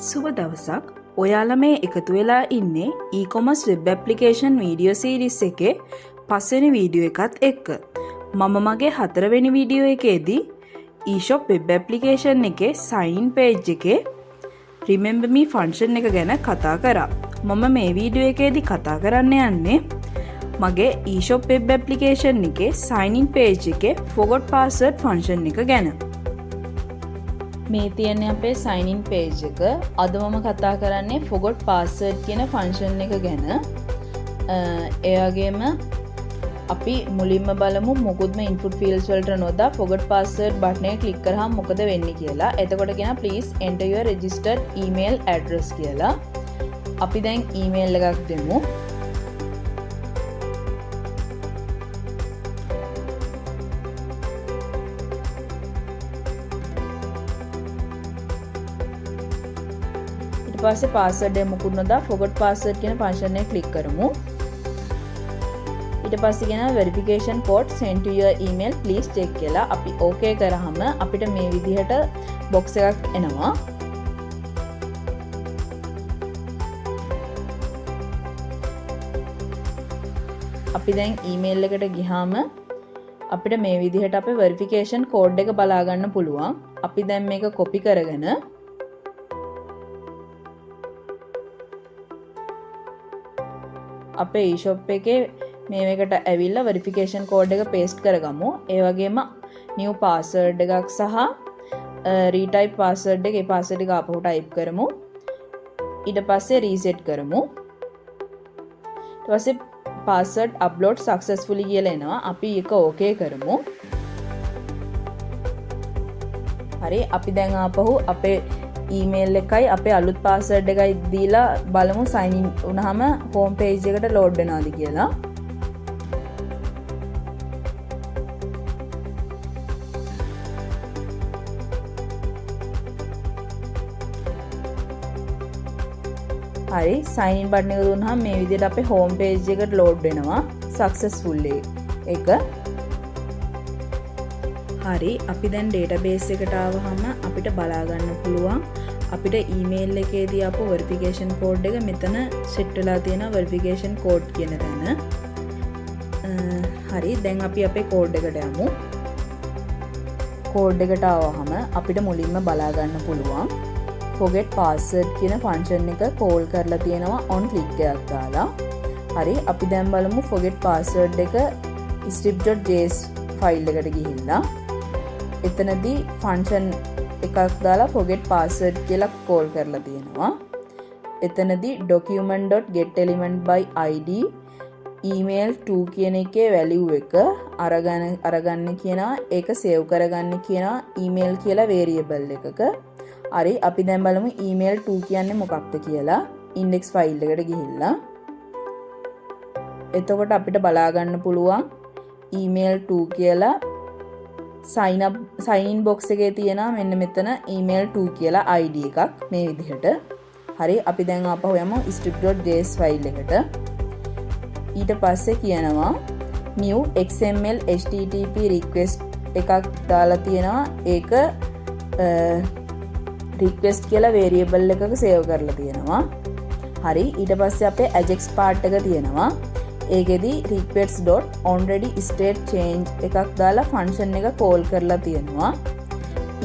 සුබ දවසක්. ඔයාලා මේ එකතු වෙලා ඉන්නේ e-commerce web application video series එකේ 5 වෙනි වීඩියෝ එකත් එක්ක. මම මගේ 4 වෙනි වීඩියෝ එකේදී e-shop web application එකේ sign in page එකේ remember me function එක ගැන කතා කරා. මම මේ වීඩියෝ එකේදී කතා කරන්න යන්නේ මගේ e-shop web application එකේ sign in page එකේ forgot password function එක ගැන. මේ තියෙන්නේ අපේ sign in page එක. අද මම කතා කරන්නේ forgot password කියන function එක ගැන. ඒ වගේම අපි මුලින්ම බලමු මොකද්ද input fields වලට නොදා forgot password button එක click කරාම මොකද වෙන්නේ කියලා. එතකොට කියන please enter your registered email address කියලා. අපි දැන් email එකක් දෙමු. පස්සේ password එක මොකුත් නොදා forgot password කියන function එක click කරමු. ඊට පස්සේ කියන verification code sent to your email please check කියලා අපි okay කරාම අපිට මේ විදිහට box එකක් එනවා. අපි දැන් email එකට ගියාම අපිට මේ විදිහට අපේ verification code එක බලා ගන්න පුළුවන්. අපි දැන් මේක copy කරගෙන අපේ e-shop එකේ මේකට ඇවිල්ලා verification code එක paste කරගමු. ඒ වගේම new password එකක් සහ retype password එක ඒ password එක ආපහු type කරමු. ඊට පස්සේ reset කරමු. ඊට පස්සේ password upload successfully කියලා එනවා. අපි ඒක okay කරමු. හරි අපි දැන් ආපහු අපේ ඊමේල් එකයි අපේ අලුත් පාස්වර්ඩ් එකයි දීලා බලමු sign in වුණාම home page එකට load වෙනවද කියලා. හරි sign in button එක දුන්නාම මේ විදිහට අපේ home page එකට load වෙනවා successfully එක. හරි අපි දැන් database එකට ආවහම අපිට බලා ගන්න පුළුවන් අපිට email එකේදී ආපු verification code එක මෙතන set වෙලා තියෙනවා verification code කියන තැන. හරි දැන් අපි අපේ code එකට යමු. code එකට ආවහම අපිට මුලින්ම බලා ගන්න පුළුවන් forget password කියන function එක call කරලා තියෙනවා on click එකක් දාලා. හරි අපි දැන් බලමු forget password එක strip.js file එකට ගිහිල්ලා එතනදී function එකක් දාලා forget password කියලා call කරලා තියෙනවා. එතනදී document.getElement by id email to කියන එකේ value එක අරගන්න කියනවා. ඒක save කරගන්න කියනවා email කියලා variable එකක. හරි අපි දැන් බලමු email to කියන්නේ මොකක්ද කියලා. index file එකට ගිහිල්ලා එතකොට අපිට බලා ගන්න පුළුවන් email to කියලා sign in box එකේ තියෙනවා මෙන්න මෙතන email to කියලා id එකක් මේ විදිහට. හරි අපි දැන් ආපහු යමු strip.js file එකට. ඊට පස්සේ කියනවා new xml http request එකක් දාලා තියෙනවා. ඒක request කියලා variable එකක save කරලා තියෙනවා. හරි ඊට පස්සේ අපේ ajax part එක තියෙනවා. ඒකෙදි request.onReadyState change එකක් දාලා function එක call කරලා තියෙනවා.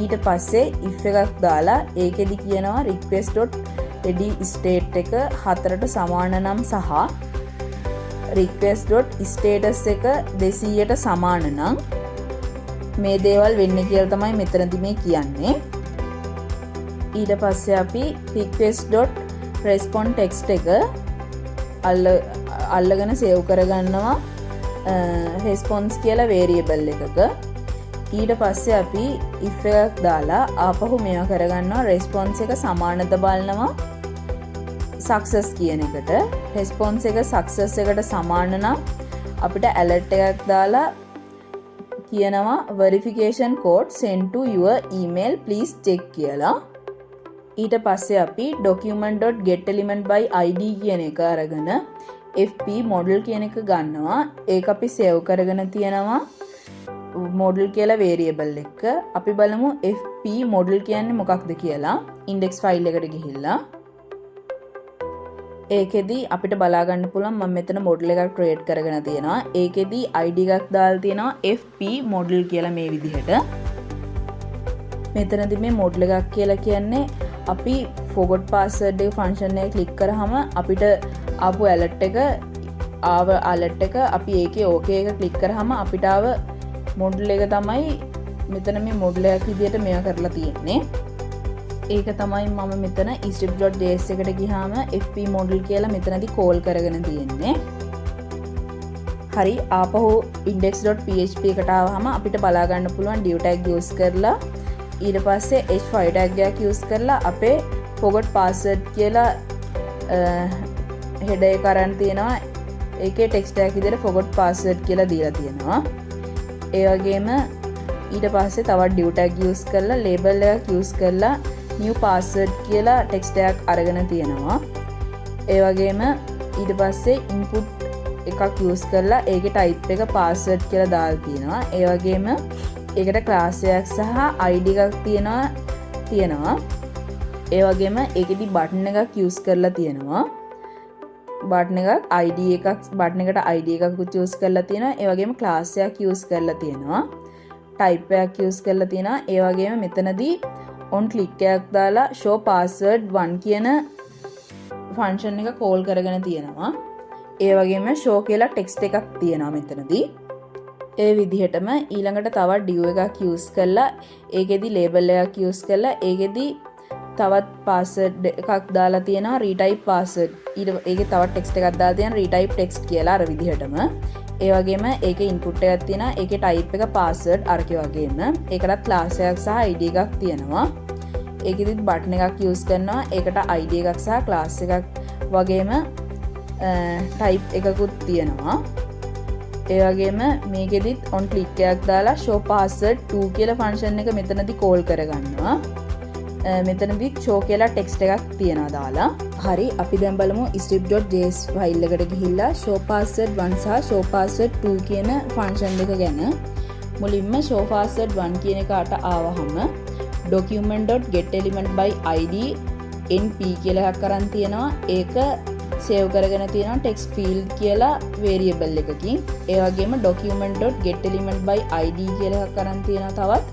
ඊට පස්සේ if එකක් දාලා ඒකෙදි කියනවා request.readyState එක 4ට සමාන නම් සහ request.status එක 200ට සමාන නම් මේ දේවල් වෙන්නේ කියලා තමයි මෙතනදි මේ කියන්නේ. ඊට පස්සේ අපි request.respond text එක අල්ලගෙන සේව් කරගන්නවා response කියලා variable එකක. ඊට පස්සේ අපි if එකක් දාලා ආපහු මේවා කරගන්නවා response එක සමානද බලනවා success කියන එකට. response එක success එකට සමාන නම් අපිට alert එකක් දාලා කියනවා verification code sent to your email please check කියලා. ඊට පස්සේ අපි document.getElement by id කියන එක අරගෙන fp model කියන එක ගන්නවා. ඒක අපි save කරගෙන තියෙනවා model කියලා variable එක. අපි බලමු fp FP මොඩල් කියන්නේ මොකක්ද කියලා ඉන්ඩෙක්ස් ෆයිල් එකට ගිහිල්ලා ඒකෙදී අපිට බලා ගන්න පුළුවන් මම මෙතන මොඩල් එකක් ක්‍රියේට් කරගෙන තියෙනවා. ඒකෙදී ID එකක් දාලා තියෙනවා FP මොඩල් කියලා මේ විදිහට. මෙතනදී මේ මොඩල් එකක් කියලා කියන්නේ අපි forgot password එක ෆන්ක්ෂන් එක ක්ලික් කරාම අපිට ආපු alert එක අපි ඒකේ okay එක ක්ලික් කරාම අපිට ආව මොඩල් එක තමයි මෙතන මේ මොඩල් එකක් විදිහට මේවා කරලා තියෙන්නේ. ඒක තමයි මම මෙතන strip.js එකට ගියාම FP model කියලා මෙතනදී call කරගෙන තියෙන්නේ. හරි ආපහු index.php එකට ආවම අපිට බලා ගන්න පුළුවන් div tag use කරලා ඊට පස්සේ h5 tag එකක් use කරලා අපේ forgot password කියලා header එක අරන් තියෙනවා. ඒකේ text එකක් විදිහට forgot password කියලා දීලා තියෙනවා. ඒ වගේම ඊට පස්සේ තවත් div tag use කරලා label එකක් use කරලා new password කියලා text එකක් අරගෙන තියෙනවා. ඒ වගේම ඊට පස්සේ input එකක් use කරලා ඒකේ type එක password කියලා දාලා තියෙනවා. ඒ වගේම ඒකට class එකක් සහ ID එකක් තියෙනවා. ඒ වගේම ඒකෙදි button එකක් use කරලා තියෙනවා. button එකට ID එකක් use කරලා තියෙනවා. ඒ වගේම class එකක් use කරලා තියෙනවා. type එකක් use කරලා තියෙනවා. ඒ වගේම මෙතනදී on click එකක් දාලා show password 1 කියන ෆන්ක්ෂන් එක කෝල් කරගෙන තියෙනවා. ඒ වගේම show කියලා ටෙක්ස්ට් එකක් තියෙනවා මෙතනදී. ඒ විදිහටම ඊළඟට තවත් div එකක් use කරලා ඒකෙදි label එකක් use කරලා ඒකෙදි තවත් password එකක් දාලා තියෙනවා retype password. ඒකේ තවත් ටෙක්ස්ට් එකක් දාලා තියෙනවා retype text කියලා අර විදිහටම. ඒ වගේම ඒකේ input එකක් තියෙනවා. ඒකේ type එක password අරකේ වගේම. ඒකටත් class එකක් සහ ID එකක් තියෙනවා. ඒකෙදිත් button එකක් use කරනවා. ඒකට ID එකක් සහ class එකක් වගේම type එකකුත් තියෙනවා. ඒ වගේම මේකෙදිත් on click එකක් දාලා show password 2 කියලා function එක මෙතනදී call කරගන්නවා. මෙතනදී show කියලා text එකක් තියනවා දාලා. හරි අපි දැන් බලමු strip.js ෆයිල් එකට ගිහිල්ලා show password 1 සහ show password 2 කියන function දෙක ගැන. මුලින්ම show password 1 කියන එකට ආවහම document.getElementById np කියලා එකක් අරන් තියෙනවා. ඒක save කරගෙන තියෙනවා text field කියලා variable එකකින්. ඒ වගේම document.getElementById කියලා එකක් අරන් තියෙනවා තවත්.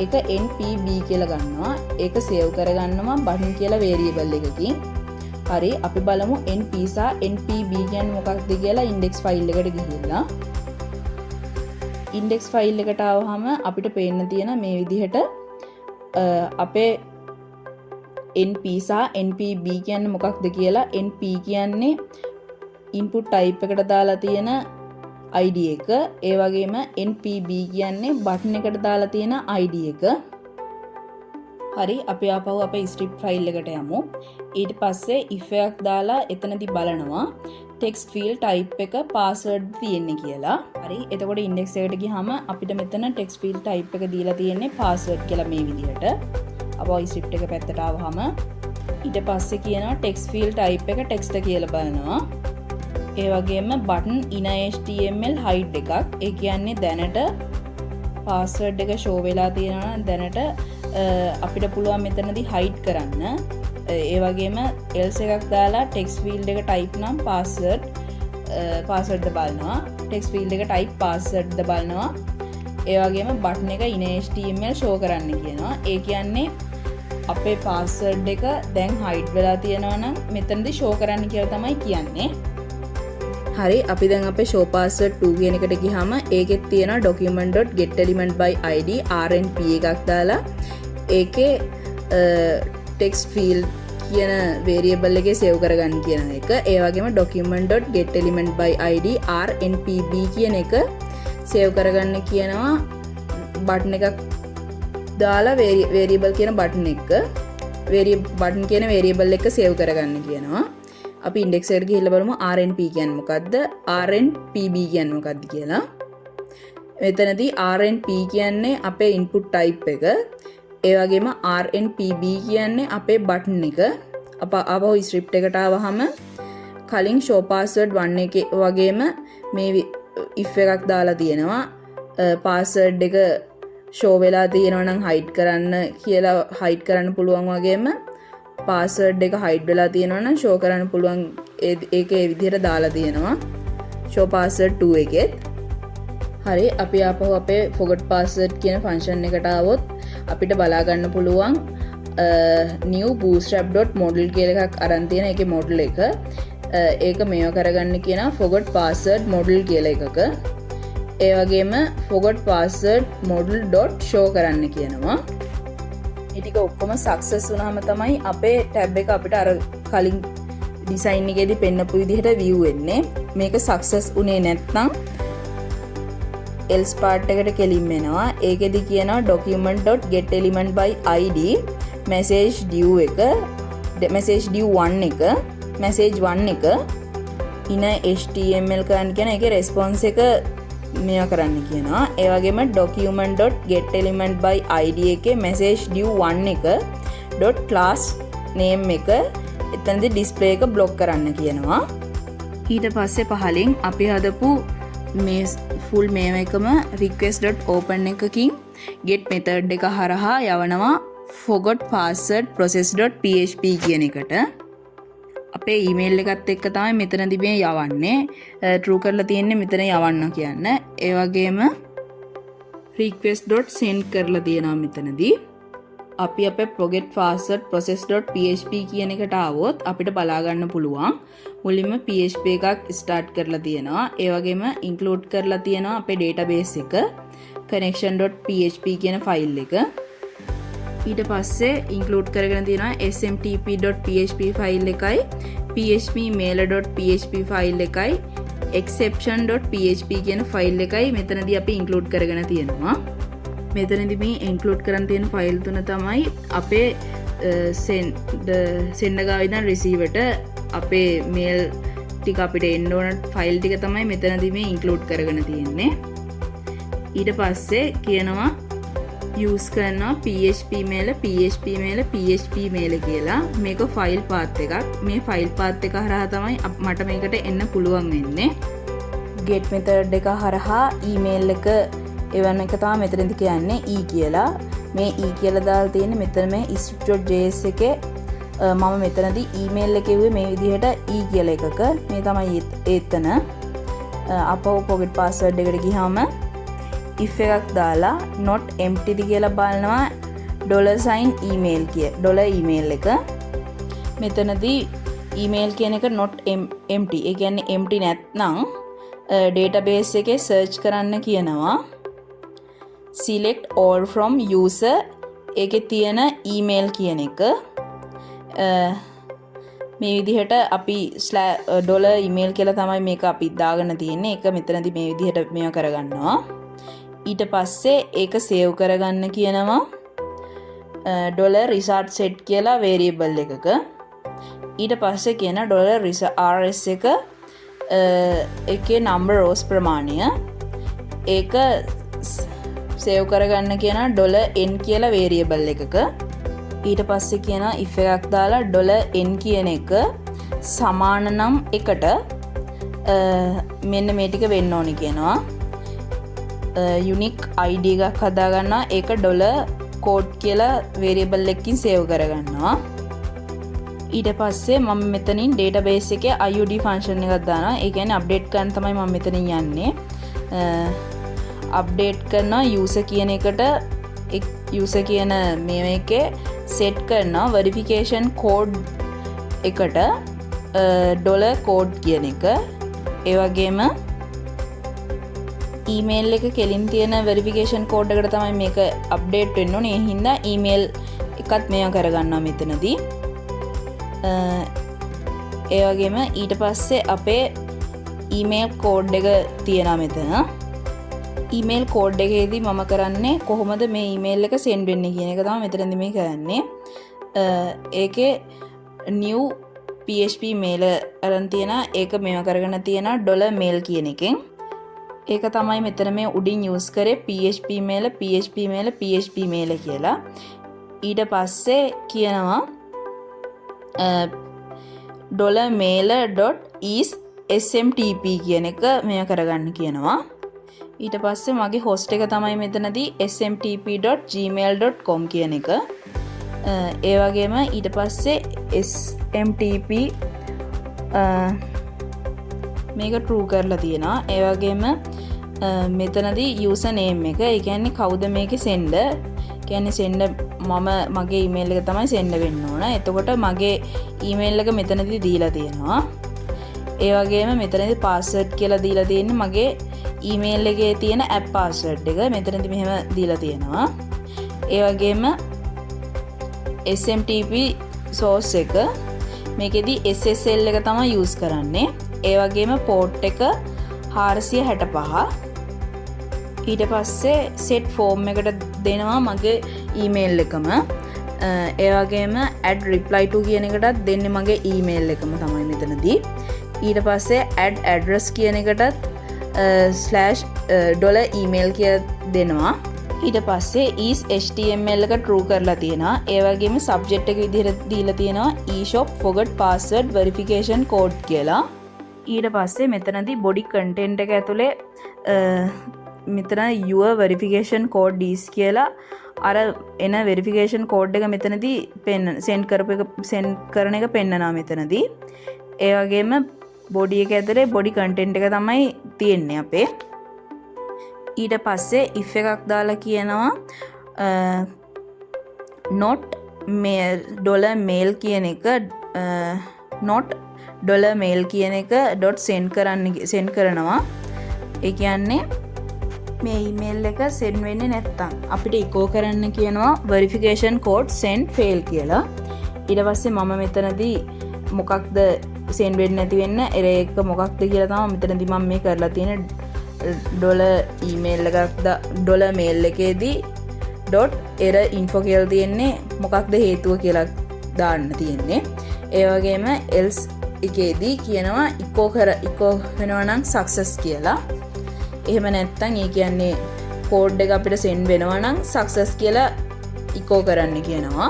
ඒක npb කියලා ගන්නවා. ඒක save කරගන්නවා button කියලා variable එකකින්. හරි අපි බලමු np සහ npb කියන්නේ මොකක්ද කියලා index file එකට ගිහිල්ලා. index file එකට ආවහම අපිට පේන්න තියෙන මේ විදිහට අපේ np සහ npb කියන්නේ මොකක්ද කියලා. np කියන්නේ input type එකට දාලා තියෙන ID එක. ඒ වගේම npb කියන්නේ button එකට දාලා තියෙන ID එක. හරි අපි ආපහු අපේ strip file එකට යමු. ඊට පස්සේ if එකක් දාලා එතනදී බලනවා text field type එක password තියෙන්නේ කියලා. හරි එතකොට index එකට ගියාම අපිට මෙතන text field type එක දීලා තියෙන්නේ password කියලා මේ විදිහට. අපෝ strip එක පැත්තට ආවහම ඊට පස්සේ කියනවා text field type එක text කියලා බලනවා. ඒ වගේම button inner html hide එකක්. ඒ කියන්නේ දැනට password එක show වෙලා තියෙනවා දැනට අපිට පුළුවන් මෙතනදී hide කරන්න. ඒ වගේම else එකක් දාලා text field එක type නම් password ද බලනවා. text field එක type password ද බලනවා. ඒ වගේම button එක inner html show කරන්න කියනවා. ඒ කියන්නේ අපේ password එක දැන් hide වෙලා තියෙනවා නම් මෙතනදී show කරන්න කියලා තමයි කියන්නේ. හරි අපි දැන් අපේ show password 2 කියන එකට ගියාම ඒකෙත් තියෙනවා document.getElementById rnp එකක් දාලා ඒකේ text field කියන variable එකේ save කරගන්න කියන එක. ඒ වගේම document.getElementById rnpb කියන එක save කරගන්න කියනවා button එකක් දාලා variable කියන button එක button කියන variable එක save කරගන්න කියනවා. අපි index එකට ගිහිල්ලා බලමු rnp කියන්නේ මොකද්ද rnpb කියන්නේ මොකද්ද කියලා. මෙතනදී rnp කියන්නේ අපේ input type එක. ඒ වගේම rnpb කියන්නේ අපේ button එක. අපව script එකට ආවහම කලින් show password 1 එකේ වගේම මේ if එකක් දාලා තියෙනවා. password එක ෂෝ වෙලා තියෙනවා නම් හයිඩ් කරන්න කියලා හයිඩ් කරන්න පුළුවන් වගේම පාස්වර්ඩ් එක හයිඩ් වෙලා තියෙනවා නම් ෂෝ කරන්න පුළුවන් ඒක ඒ විදිහට දාලා තියෙනවා ෂෝ පාස්වර්ඩ් 2 එකෙත්. හරි අපි ආපහු අපේ forgot password කියන ෆන්ක්ෂන් එකට ආවොත් අපිට බලා ගන්න පුළුවන් new bootstrap.model කියලා එකක් අරන් තියෙන එකේ model එක. ඒක මේව කරගන්න කියන forgot password model කියලා එකක. ඒ වගේම forgot password model.show කරන්න කියනවා. මේ ටික ඔක්කොම සක්සස් වුණාම තමයි අපේ ටැබ් එක අපිට අර කලින් ඩිසයින් එකේදී පෙන්නපු විදිහට view වෙන්නේ. මේක සක්සස් උනේ නැත්නම් else part එකට කෙලින් වෙනවා. ඒකෙදි කියනවා document.getElement by id message due එක message due 1 එක message 1 එක in html කරන්න කියන එකේ response එක මෙයා කරන්න කියනවා. ඒ වගේම document.getElement by id එකේ message due 1 එක .class name එක එතනදී display එක block කරන්න කියනවා. ඊට පස්සේ පහලින් අපි හදපු මේ full මේව එකම request.open එකකින් get method එක හරහා යවනවා forgot password process.php කියන එකට. අපේ ඊමේල් එකත් එක්ක තමයි මෙතනදී මේ යවන්නේ. true කරලා තියෙන්නේ මෙතන යවන්න කියන්න. ඒ වගේම request.send කරලා තියෙනවා මෙතනදී. අපි අපේ forget password process.php කියන එකට ආවොත් අපිට බලා ගන්න පුළුවන් මුලින්ම PHP එකක් start කරලා තියෙනවා. ඒ වගේම include කරලා තියෙනවා අපේ database එක connection.php කියන ෆයිල් එක. ඊට පස්සේ include කරගෙන තියෙනවා smtp.php ෆයිල් එකයි phpmailer.php ෆයිල් එකයි exception.php කියන ෆයිල් එකයි මෙතනදී අපි include කරගෙන තියෙනවා. මෙතනදී මේ include කරන් තියෙන ෆයිල් තුන තමයි අපේ sender ගාව ඉඳන් receiver ට අපේ mail ටික අපිට එන්න ඕන ෆයිල් ටික තමයි මෙතනදී මේ include කරගෙන තියෙන්නේ. ඊට පස්සේ කියනවා use කරනවා phpmail කියලා. මේක ෆයිල් path එකක්. මේ ෆයිල් path එක හරහා තමයි මට මේකට එන්න පුළුවන් වෙන්නේ. get method එක හරහා email එක එවන්න එක තමයි මෙතනදී කියන්නේ e කියලා. මේ e කියලා දාලා තියෙන්නේ මෙතන මේ script.js එකේ මම මෙතනදී email එක කිව්වේ මේ විදිහට e කියලා එකක. මේ තමයි එතන. අපව forget password එකට ගියාම if එකක් දාලා not empty කියලා බලනවා $email email එක. මෙතනදී email කියන එක not empty. ඒ කියන්නේ empty නැත්නම් database එකේ search කරන්න කියනවා. select all from user එකේ තියෙන email කියන එක. මේ විදිහට අපි $email කියලා තමයි මේක අපි දාගෙන තියෙන්නේ. ඒක මෙතනදී මේ විදිහට මේව කරගන්නවා. ඊට පස්සේ ඒක සේව් කරගන්න කියනවා $result set කියලා variable එකක. ඊට පස්සේ කියන $rs එක එකේ number rows ප්‍රමාණය ඒක සේව් කරගන්න කියන $n කියලා variable එකක. ඊට පස්සේ කියන if එකක් දාලා $n කියන එක සමාන නම් එකට මෙන්න මේ ටික වෙන්න ඕනි කියනවා. unique id එකක් හදාගන්නවා. ඒක $code කියලා variable එකකින් සේව් කරගන්නවා. ඊට පස්සේ මම මෙතනින් database එකේ iud function එකක් දානවා. ඒ කියන්නේ update කරන්න තමයි මම මෙතනින් යන්නේ. update කරනවා user කියන එකට user කියන මේකේ set කරනවා verification code එකට $code කියන එක. ඒ වගේම email එක කෙලින් තියෙන verification code එකට තමයි මේක update වෙන්න ඕනේ. ඒ හින්දා email එකත් මේව කරගන්නවා මෙතනදී. ඒ වගේම ඊට පස්සේ අපේ email code එක තියෙනවා මෙතන. email code එකේදී මම කරන්නේ කොහොමද මේ email එක send වෙන්නේ කියන එක තමයි මෙතනදී මේ කරන්නේ. ඒකේ new php mail අරන් තියෙනවා. ඒක මේව කරගෙන තියෙනවා $mail කියන එකෙන්. ඒක තමයි මෙතන මේ උඩින් use කරේ php mail කියලා. ඊට පස්සේ කියනවා $mailer.is smtp කියන එක මෙයා කරගන්න කියනවා. ඊට පස්සේ මගේ host එක තමයි මෙතනදී smtp.gmail.com කියන එක. ඒ වගේම ඊට පස්සේ smtp මේක true කරලා තියෙනවා. ඒ වගේම මෙතනදී user name එක, ඒ කියන්නේ කවුද මේකේ sender, කියන්නේ sender මගේ email එක තමයි send වෙන්න ඕන. එතකොට මගේ email එක මෙතනදී දීලා තියෙනවා. ඒ වගේම මෙතනදී password කියලා දීලා තියෙන්නේ මගේ email එකේ තියෙන app password එක. මෙතනදී මෙහෙම දීලා තියෙනවා. ඒ වගේම SMTP source එක මේකෙදී SSL එක තමයි use කරන්නේ. ඒ වගේම port එක 465. ඊට පස්සේ set form එකට දෙනවා මගේ email එකම. ඒ වගේම add reply to කියන එකටත් දෙන්නේ මගේ email එකම තමයි මෙතනදී. ඊට පස්සේ add address කියන එකටත් $email කිය දෙනවා. ඊට පස්සේ is html එක true කරලා තියෙනවා. ඒ වගේම subject එක විදිහට දීලා තියෙනවා e-shop forgot password verification code කියලා. ඊට පස්සේ මෙතනදී body content එක ඇතුලේ මෙතන your verification code is කියලා අර එන verification code එක මෙතනදී send කරන එක පෙන්නනවා මෙතනදී. ඒ වගේම body එක ඇතුලේ body content එක තමයි තියෙන්නේ අපේ. ඊට පස්සේ if එකක් දාලා කියනවා not $mail කියන එක not $mail කියන එක .send කරනවා. ඒ කියන්නේ මේ email එක send වෙන්නේ නැත්තම් අපිට echo කරන්න කියනවා verification code send fail කියලා. ඊට පස්සේ මම මෙතනදී මොකක්ද send වෙන්නේ නැති වෙන්න error එක මොකක්ද කියලා තමයි මෙතනදී මම මේ කරලා තියෙන $email එකක් $mail එකේදී .error info කියලා තියෙන්නේ මොකක්ද හේතුව කියලා දාන්න තියෙන්නේ. ඒ වගේම else එකේදී කියනවා echo වෙනවා නම් success කියලා. එහෙම නැත්නම් ඒ කියන්නේ code එක අපිට send වෙනවා නම් success කියලා echo කරන්න කියනවා.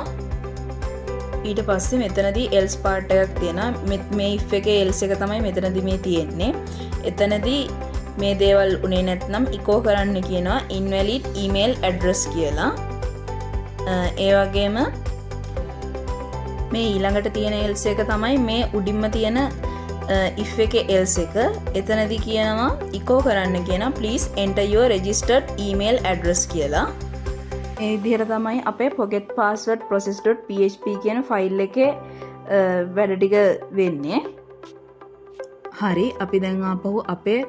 ඊට පස්සේ මෙතනදී else part එකක් තියෙනවා. මේ if එකේ else එක තමයි මෙතනදී මේ තියෙන්නේ. එතනදී මේ දේවල් උනේ නැත්නම් echo කරන්න කියනවා invalid email address කියලා. ඒ වගේම මේ ඊළඟට තියෙන else එක තමයි මේ උඩින්ම තියෙන if එකේ else එක. එතනදී කියනවා echo කරන්න කියනවා please enter your registered email address කියලා. ඒ විදිහට තමයි අපේ forget password process.php කියන ෆයිල් එකේ වැඩ ටික වෙන්නේ. හරි, අපි දැන් ආපහු අපේ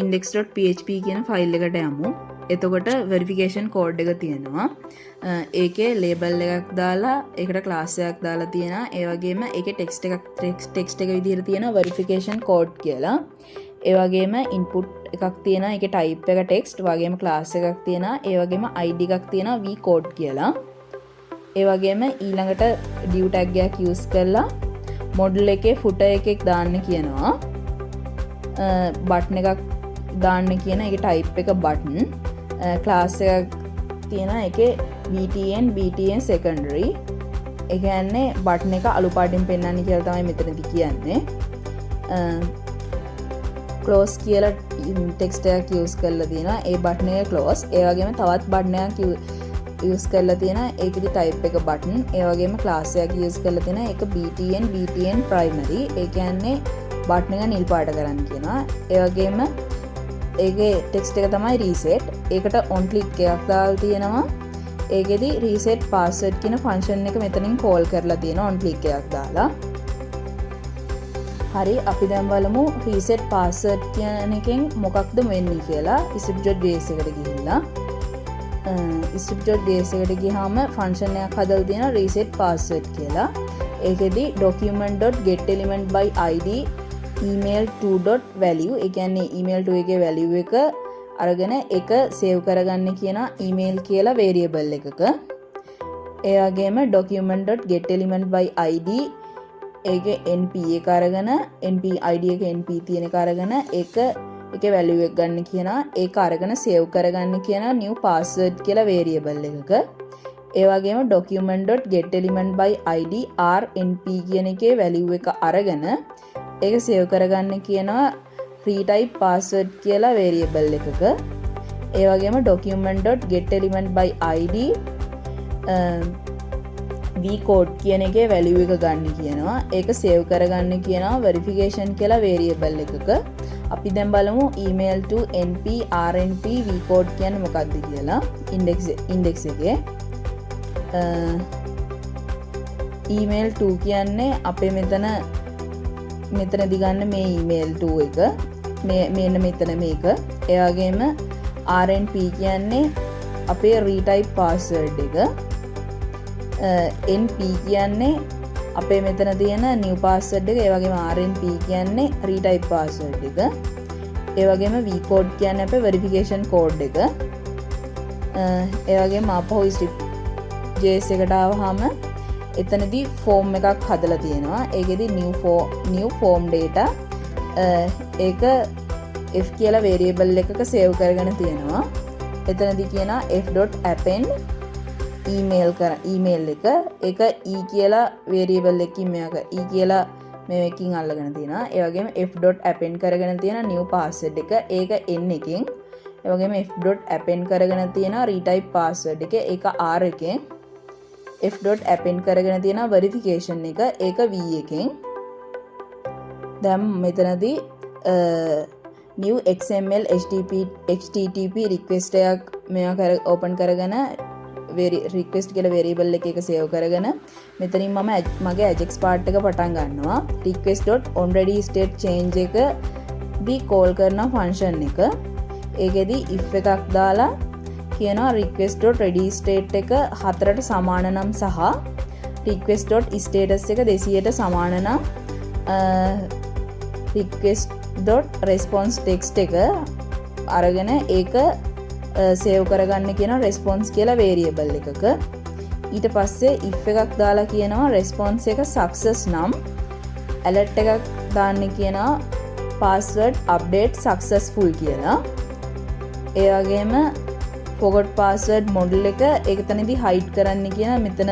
index.php කියන ෆයිල් එකට යමු. එතකොට verification code එක තියෙනවා. ඒකේ label එකක් දාලා ඒකට class එකක් දාලා තියෙනවා. ඒ වගේම ඒකේ text එක විදිහට තියෙනවා verification code කියලා. ඒ වගේම input එකක් තියෙනවා. ඒකේ type එක text වගේම class එකක් තියෙනවා. ඒ වගේම id එකක් තියෙනවා v code කියලා. ඒ වගේම ඊළඟට div tag එකක් use කරලා model එකේ footer එකක් දාන්න කියනවා. button එකක් දාන්න කියන එකේ type එක button. class එකක් තියෙනවා. ඒකේ btn secondary. ඒ කියන්නේ button එක අලු පාටින් පෙන්වන්න කියලා තමයි මෙතනදී කියන්නේ. close කියලා text එකක් use කරලා තියෙනවා. ඒ button එක close. ඒ වගේම තවත් button එකක් use කරලා තියෙනවා. ඒකෙදි type එක button. ඒ වගේම class එකක් use කරලා තියෙනවා. ඒක btn primary. ඒ කියන්නේ button එක නිල් පාට කරන්න කියනවා. ඒ වගේම ඒකේ text එක තමයි reset. ඒකට on click එකක් දාලා තියෙනවා. ඒකෙදි reset password කියන function එක මෙතනින් call කරලා තියෙනවා on click එකක් දාලා. හරි, අපි දැන් බලමු reset password කියන එකෙන් මොකක්ද වෙන්නේ කියලා. strip.js එකට ගිහිල්ලා strip.js එකට ගියාම function එකක් හදලා තියෙනවා reset password කියලා. ඒකෙදි document.getElement by id email2.value. ඒ කියන්නේ email2 එකේ value එක අරගෙන එක save කරගන්න කියන email කියලා variable එකක. ඒ වගේම document.getElement by id ඒකේ np එක අරගෙන np id එක np තියෙන එක අරගෙන ඒකේ value එක ගන්න කියන ඒක අරගෙන save කරගන්න කියන new password කියලා variable එකක. ඒ වගේම document.getElement by id rnp කියන එකේ value එක අරගෙන ඒක save කරගන්න කියනවා retype password කියලා variable එකක. ඒ වගේම document.getElementById vcode කියන එකේ value එක ගන්න කියනවා. ඒක save කරගන්න කියනවා verification කියලා variable එකක. අපි දැන් බලමු email to np rnp vcode කියන්නේ මොකක්ද කියලා index එකේ. email to කියන්නේ අපේ මෙතනදී ගන්න මේ email to එක. මෙන්න මෙතන මේක. ඒ වගේම rnp කියන්නේ අපේ retype password එක. np කියන්නේ අපේ මෙතන තියෙන new password එක. ඒ වගේම rnp කියන්නේ retype password එක. ඒ වගේම vcode කියන්නේ අපේ verification code එක. ඒ වගේම ආපහු strip.js එකට ආවහම එතනදී form එකක් හදලා තියෙනවා. ඒකෙදි new form data ඒක f කියලා variable එකක save කරගෙන තියෙනවා. එතනදී කියනවා f.append email එක. ඒක e කියලා variable එකකින් මෙයාක e කියලා මේකකින් අල්ලගෙන තියෙනවා. ඒ වගේම f.append කරගෙන තියෙන new password එක. ඒක n එකකින්. ඒ වගේම f.append කරගෙන තියෙන retype password එක. ඒක r එකකින්. f.append කරගෙන තියෙන verification එක. ඒක v එකකින්. දැන් මෙතනදී new xml http request එකක් මෙයා open කරගෙන request කියලා variable එකක save කරගෙන මෙතනින් මම මගේ ajax part එක පටන් ගන්නවා. request.onReadyState change එක දී call කරන function එක. ඒකෙදි if එකක් දාලා කියනවා request.readyState එක 4ට සමාන නම් සහ request.status එක 200ට සමාන නම් request.response text එක අරගෙන ඒක save කරගන්න කියන response කියලා variable එකක. ඊට පස්සේ if එකක් දාලා කියනවා response එක success නම් alert එකක් දාන්න කියනවා password update successful කියලා. ඒ වගේම forgot password model එක ඒක තනදී hide කරන්න කියන මෙතන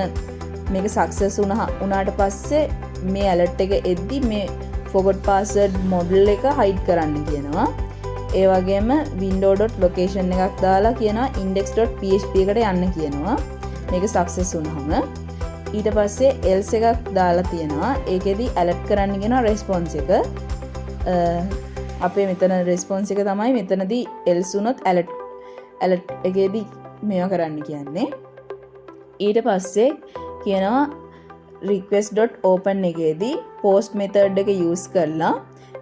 මේක success වුණාට පස්සේ මේ alert එක එද්දි මේ forgot password model එක hide කරන්න කියනවා. ඒ වගේම window.location එකක් දාලා කියනවා index.php එකට යන්න කියනවා. මේක success වුණාම ඊට පස්සේ else එකක් දාලා තියෙනවා. ඒකෙදි alert කරන්න කියනවා response එක. අපේ මෙතන response එක තමයි මෙතනදී else වුණොත් alert එකේදී මේවා කරන්න කියන්නේ. ඊට පස්සේ කියනවා request.open එකේදී post method එක use කරලා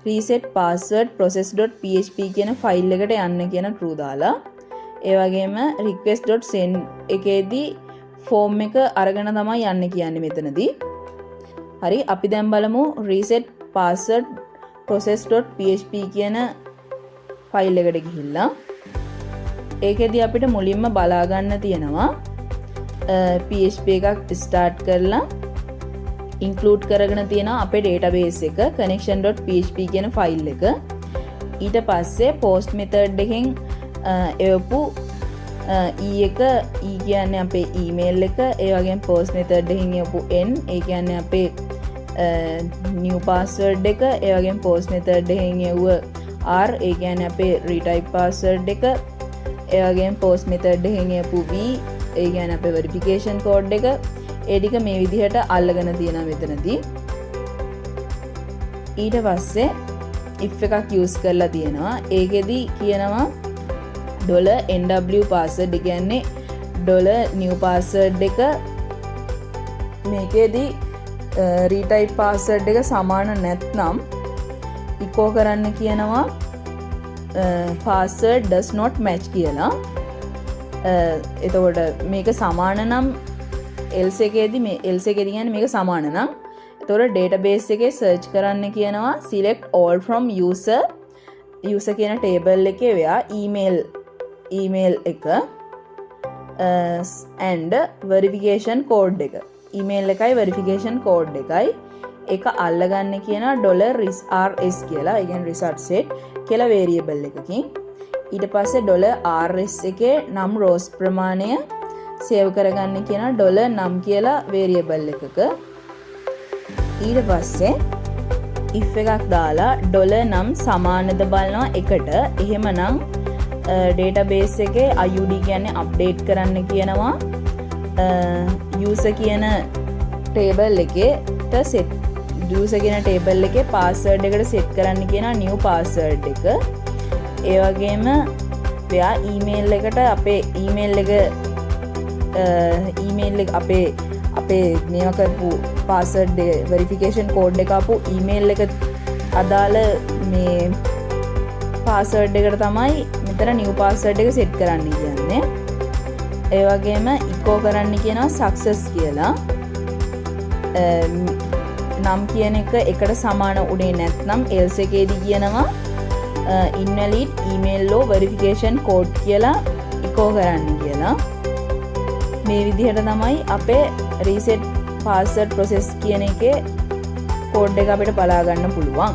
reset password process.php කියන ෆයිල් එකට යන්න කියන true දාලා. ඒ වගේම request.send එකේදී form එක අරගෙන තමයි යන්න කියන්නේ මෙතනදී. හරි අපි දැන් බලමු reset password process.php කියන ෆයිල් එකට ගිහිල්ලා. ඒකෙදී අපිට මුලින්ම බලා ගන්න තියෙනවා PHP එකක් start කරලා include කරගෙන තියෙනවා අපේ database එක connection.php කියන ෆයිල් එක. ඊට පස්සේ post method එකෙන් එවපු e කියන්නේ අපේ email එක. ඒ වගේම post method එකෙන් එවපු n ඒ කියන්නේ අපේ new password එක. ඒ වගේම post method එකෙන් එවුව r ඒ කියන්නේ අපේ retype password එක. ඒ වගේම post method එකෙන් එවපු v ඒ කියන්නේ අපේ verification code එක. ඒ ටික මේ විදිහට අල්ලගෙන තියෙනවා මෙතනදී. ඊට පස්සේ if එකක් use කරලා තියෙනවා. ඒකෙදි කියනවා $nw password කියන්නේ $new password එක මේකෙදි retype password එක සමාන නැත්නම් echo කරන්න කියනවා password does not match කියලා. එතකොට මේක සමාන නම් else එකේදී මේ else එකේදී කියන්නේ මේක සමාන නම් එතකොට database එකේ search කරන්න කියනවා select all from user කියන table එකේ වයා email එක and verification code එක email එකයි verification code එකයි ඒක අල්ලගන්න කියනවා $rs කියලා. ඒ කියන්නේ result set කියලා variable එකකින්. ඊට පස්සේ $rs එකේ නම් rows ප්‍රමාණය save කරගන්න කියනවා $num කියලා variable එකක. ඊට පස්සේ if එකක් දාලා $num සමානද බලනවා එකට. එහෙමනම් ඩේටාබේස් එකේ IUD කියන්නේ අප්ඩේට් කරන්න කියනවා. user කියන ටේබල් එකේට සෙට් user කියන ටේබල් එකේ password එකට සෙට් කරන්න කියනවා new password එක. ඒ වගේම එයා email එකට අපේ email එක අපේ මේව කරපු password verification code එක ආපු email එක අදාළ මේ password එකට තමයි මෙතන new password එක set කරන්න කියන්නේ. ඒ වගේම echo කරන්න කියනවා success කියලා. නම් කියන එක එකට සමාන උනේ නැත්නම් else එකේදී කියනවා invalid email law verification code කියලා echo කරන්න කියලා. මේ විදිහට තමයි අපේ reset password process කියන එකේ code එක අපිට බලා ගන්න පුළුවන්.